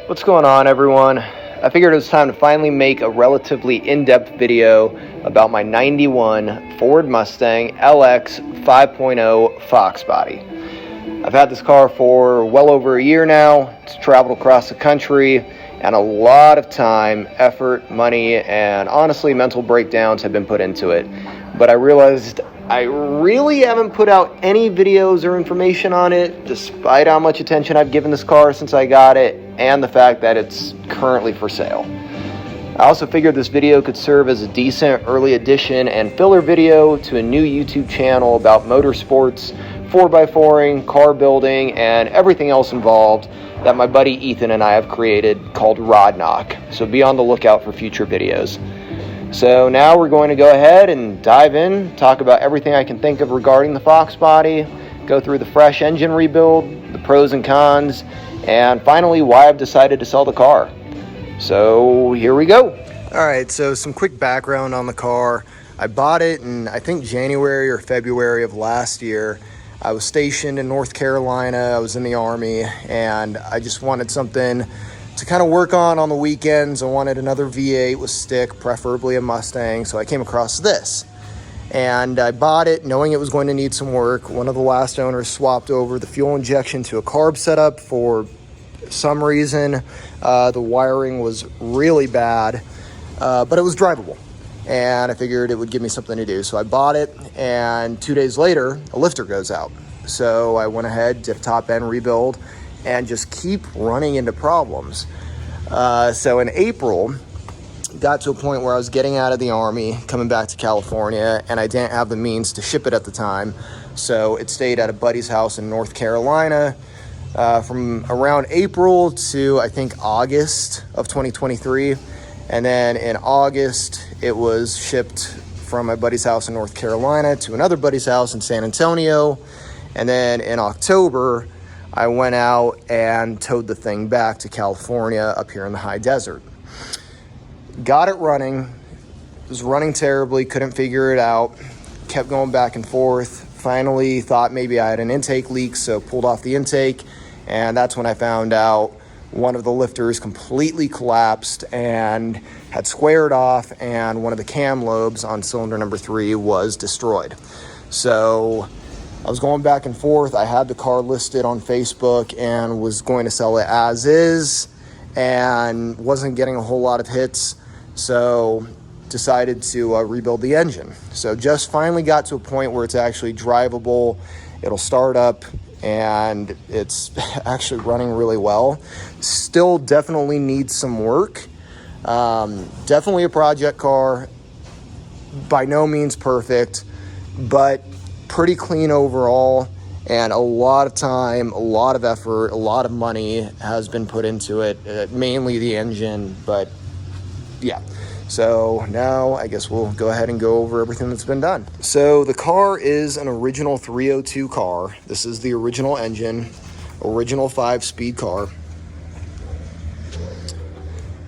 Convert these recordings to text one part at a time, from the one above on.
What's going on, everyone? I figured it was time to finally make a relatively in-depth video about my 91 Ford Mustang LX 5.0 Fox body. I've had this car for well over a year now. It's traveled across the country, and a lot of time, effort, money, and honestly mental breakdowns have been put into it. But I realized I really haven't put out any videos or information on it, despite how much attention I've given this car since I got it, and the fact that it's currently for sale. I also figured this video could serve as a decent early addition and filler video to a new YouTube channel about motorsports, 4x4ing, car building, and everything else involved that my buddy Ethan and I have created called Rod Knock. So be on the lookout for future videos. So now we're going to go ahead and dive in, talk about everything I can think of regarding the Fox body, go through the fresh engine rebuild, the pros and cons, and finally why I've decided to sell the car. So here we go. All right, so some quick background on the car. I bought it in, I think, January or February of last year. I was stationed in North Carolina. I was in the Army, and I just wanted something to kind of work on the weekends. I wanted another V8 with stick, preferably a Mustang, so I came across this. And I bought it knowing it was going to need some work. One of the last owners swapped over the fuel injection to a carb setup for some reason. The wiring was really bad, but it was drivable. And I figured it would give me something to do. So I bought it, and 2 days later, a lifter goes out. So I went ahead, did a top end rebuild, and just keep running into problems. So in April, got to a point where I was getting out of the Army, coming back to California, and I didn't have the means to ship it at the time. So it stayed at a buddy's house in North Carolina from around April to, I think, August of 2023. And then in August, it was shipped from my buddy's house in North Carolina to another buddy's house in San Antonio. And then in October, I went out and towed the thing back to California up here in the high desert. Got it running. It was running terribly, couldn't figure it out. Kept going back and forth. Finally thought maybe I had an intake leak, so pulled off the intake. And that's when I found out one of the lifters completely collapsed and had squared off, and one of the cam lobes on cylinder number 3 was destroyed. So I was going back and forth. I had the car listed on Facebook and was going to sell it as is, and wasn't getting a whole lot of hits. So decided to rebuild the engine. So just finally got to a point where it's actually drivable. It'll start up, and it's actually running really well. Still definitely needs some work. Definitely a project car. By no means perfect, but pretty clean overall, and a lot of time, a lot of effort, a lot of money has been put into it, mainly the engine, but yeah. So now I guess we'll go ahead and go over everything that's been done. So the car is an original 302 car. This is the original engine, original 5-speed car.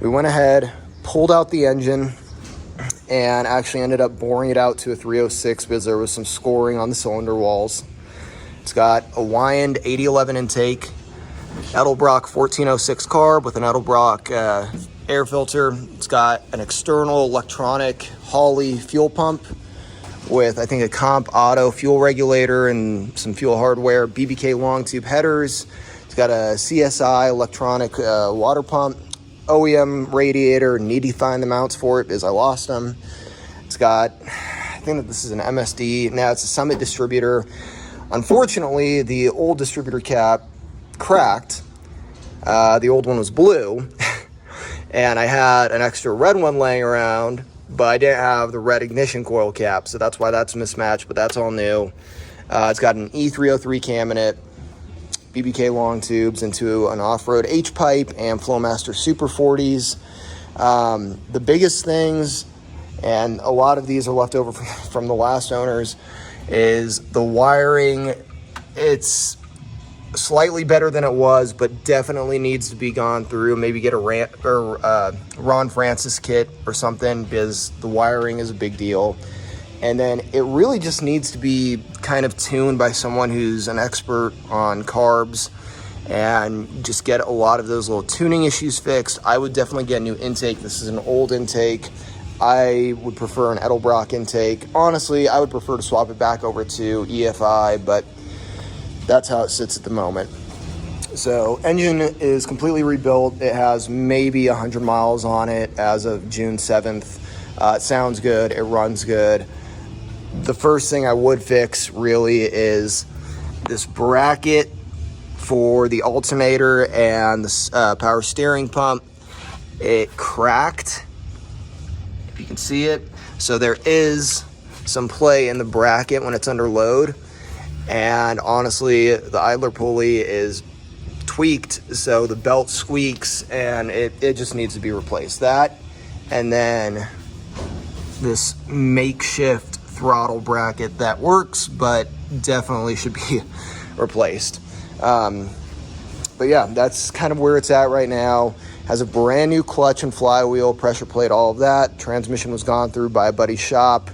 We went ahead, pulled out the engine, and actually ended up boring it out to a 306 because there was some scoring on the cylinder walls. It's got a Weiand 8011 intake, Edelbrock 1406 carb with an Edelbrock air filter. It's got an external electronic Holley fuel pump with, I think, a comp auto fuel regulator and some fuel hardware, BBK long tube headers. It's got a CSI electronic water pump, OEM radiator. Need to find the mounts for it because I lost them. It's got, I think that this is an MSD. Now it's a Summit distributor. Unfortunately, the old distributor cap cracked. The old one was blue. And I had an extra red one laying around, but I didn't have the red ignition coil cap, so that's why that's mismatched, but that's all new. It's got an E303 Cam in it, BBK long tubes into an Offroad H-Pipe and Flowmaster Super 40s. The biggest things, and a lot of these are left over from the last owners, is the wiring. It's slightly better than it was, but definitely needs to be gone through. Maybe get a Ron Francis kit or something, because the wiring is a big deal. And then it really just needs to be kind of tuned by someone who's an expert on carbs and just get a lot of those little tuning issues fixed. I would definitely get a new intake. This is an old intake. I would prefer an Edelbrock intake. Honestly, I would prefer to swap it back over to EFI, but that's how it sits at the moment. So engine is completely rebuilt. It has maybe 100 miles on it as of June 7th. It sounds good. It runs good. The first thing I would fix really is this bracket for the alternator and the power steering pump. It cracked, if you can see it. So there is some play in the bracket when it's under load. And honestly, the idler pulley is tweaked, so the belt squeaks, and it just needs to be replaced. That, and then this makeshift throttle bracket that works, but definitely should be replaced. But yeah, that's kind of where it's at right now. Has a brand new clutch and flywheel, pressure plate, all of that. Transmission was gone through by a buddy's shop.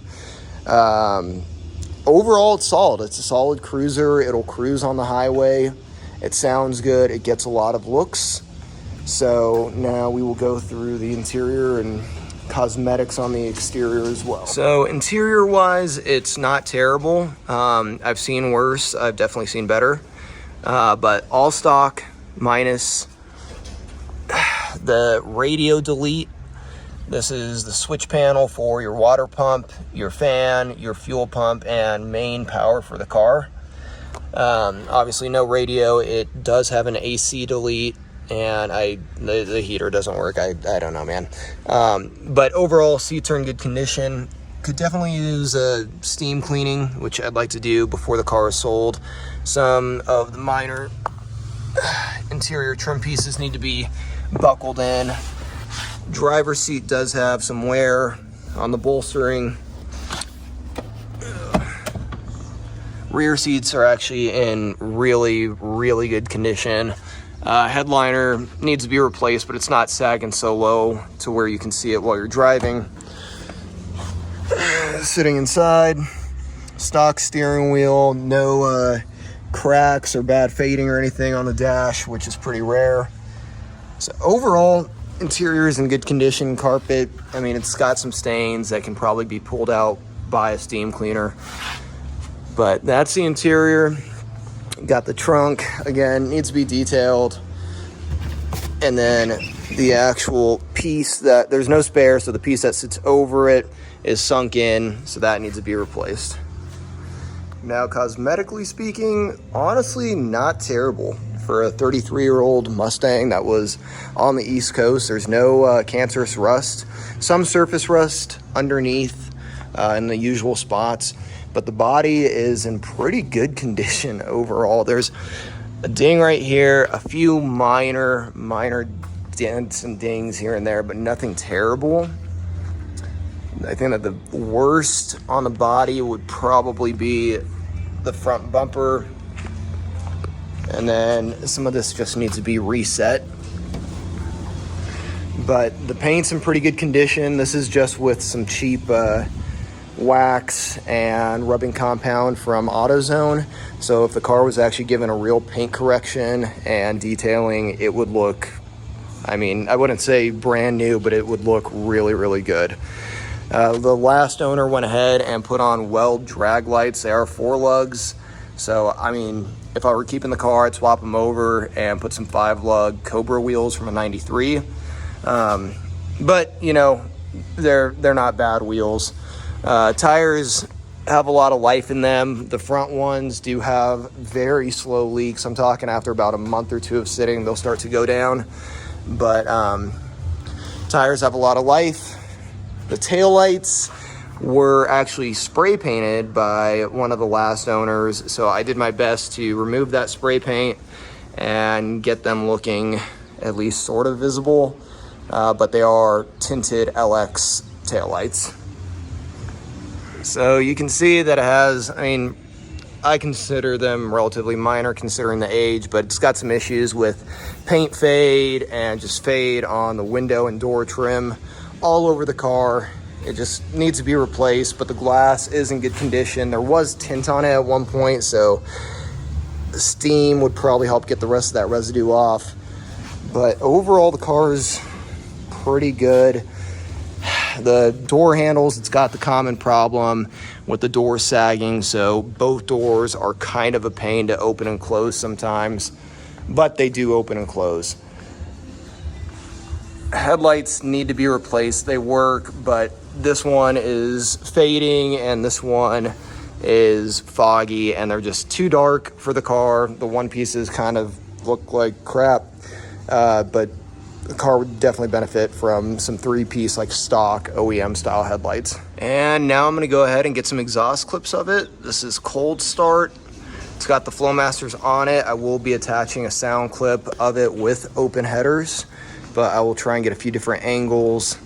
Overall, it's solid. It's a solid cruiser. It'll cruise on the highway. It sounds good. It gets a lot of looks. So now we will go through the interior and cosmetics on the exterior as well. So interior wise, it's not terrible. I've seen worse. I've definitely seen better. But all stock minus the radio delete. This is the switch panel for your water pump, your fan, your fuel pump, and main power for the car. Obviously no radio. It does have an AC delete, and the heater doesn't work. I don't know, man. But overall, seats are in good condition. Could definitely use a steam cleaning, which I'd like to do before the car is sold. Some of the minor interior trim pieces need to be buckled in. Driver's seat does have some wear on the bolstering. Rear seats are actually in really, really good condition. Headliner needs to be replaced, but it's not sagging so low to where you can see it while you're driving. Sitting inside, stock steering wheel, no cracks or bad fading or anything on the dash, which is pretty rare. So overall, interior is in good condition. Carpet, I mean, it's got some stains that can probably be pulled out by a steam cleaner. But that's the interior. Got the trunk, again, needs to be detailed. And then the actual piece that, there's no spare, so the piece that sits over it is sunk in, so that needs to be replaced. Now, cosmetically speaking, honestly, not terrible. For a 33-year-old Mustang that was on the East Coast, there's no cancerous rust. Some surface rust underneath in the usual spots, but the body is in pretty good condition overall. There's a ding right here, a few minor dents and dings here and there, but nothing terrible. I think that the worst on the body would probably be the front bumper, and then some of this just needs to be reset. But the paint's in pretty good condition. This is just with some cheap wax and rubbing compound from AutoZone. So if the car was actually given a real paint correction and detailing, it would look, I mean, I wouldn't say brand new, but it would look really, really good. The last owner went ahead and put on weld drag lights. They are 4 lugs. So, I mean, if I were keeping the car, I'd swap them over and put some 5-lug Cobra wheels from a 93. But, you know, they're not bad wheels. Tires have a lot of life in them. The front ones do have very slow leaks. I'm talking after about a month or 2 of sitting, they'll start to go down. But tires have a lot of life. The taillights were actually spray painted by one of the last owners, so I did my best to remove that spray paint and get them looking at least sort of visible, but they are tinted LX taillights. So you can see that it has, I mean, I consider them relatively minor considering the age, but it's got some issues with paint fade and just fade on the window and door trim all over the car. It just needs to be replaced, but the glass is in good condition. There was tint on it at one point, so The steam would probably help get the rest of that residue off. But overall, the car is pretty good. The door handles, it's got the common problem with the door sagging, so both doors are kind of a pain to open and close sometimes, but they do open and close. Headlights need to be replaced. They work, but this one is fading and this one is foggy, and they're just too dark for the car. The one pieces kind of look like crap, but the car would definitely benefit from some three-piece, like stock OEM style headlights. And now I'm gonna go ahead and get some exhaust clips of it. This is cold start. It's got the Flowmasters on it. I will be attaching a sound clip of it with open headers, but I will try and get a few different angles,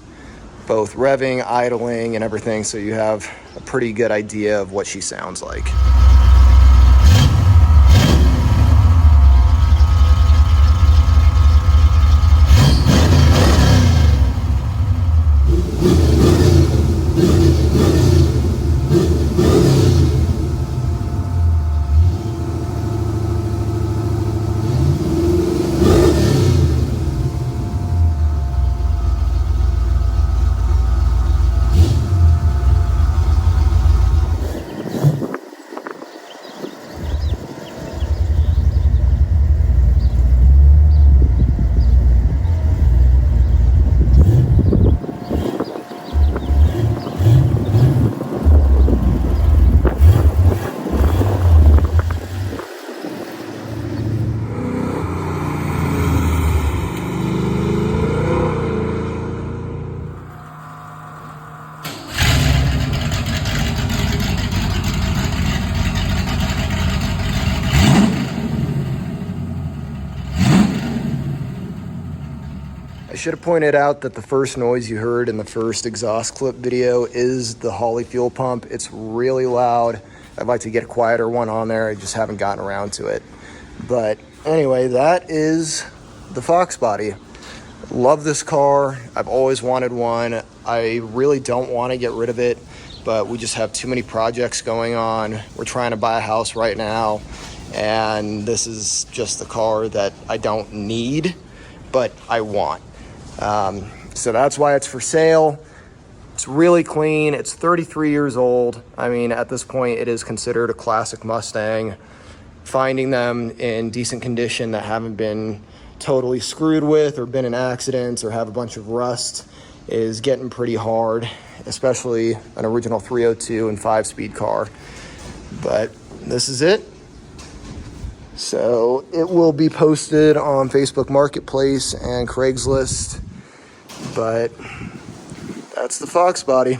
both revving, idling, and everything, so you have a pretty good idea of what she sounds like. I should have pointed out that the first noise you heard in the first exhaust clip video is the Holley fuel pump. It's really loud. I'd like to get a quieter one on there. I just haven't gotten around to it. But anyway, that is the Fox body. Love this car. I've always wanted one. I really don't want to get rid of it, but we just have too many projects going on. We're trying to buy a house right now, and this is just the car that I don't need, but I want. So that's why it's for sale. It's really clean. It's 33 years old. I mean, at this point, it is considered a classic Mustang. Finding them in decent condition that haven't been totally screwed with or been in accidents or have a bunch of rust is getting pretty hard, especially an original 302 and 5-speed car. But this is it. So it will be posted on Facebook Marketplace and Craigslist. But that's the Fox body.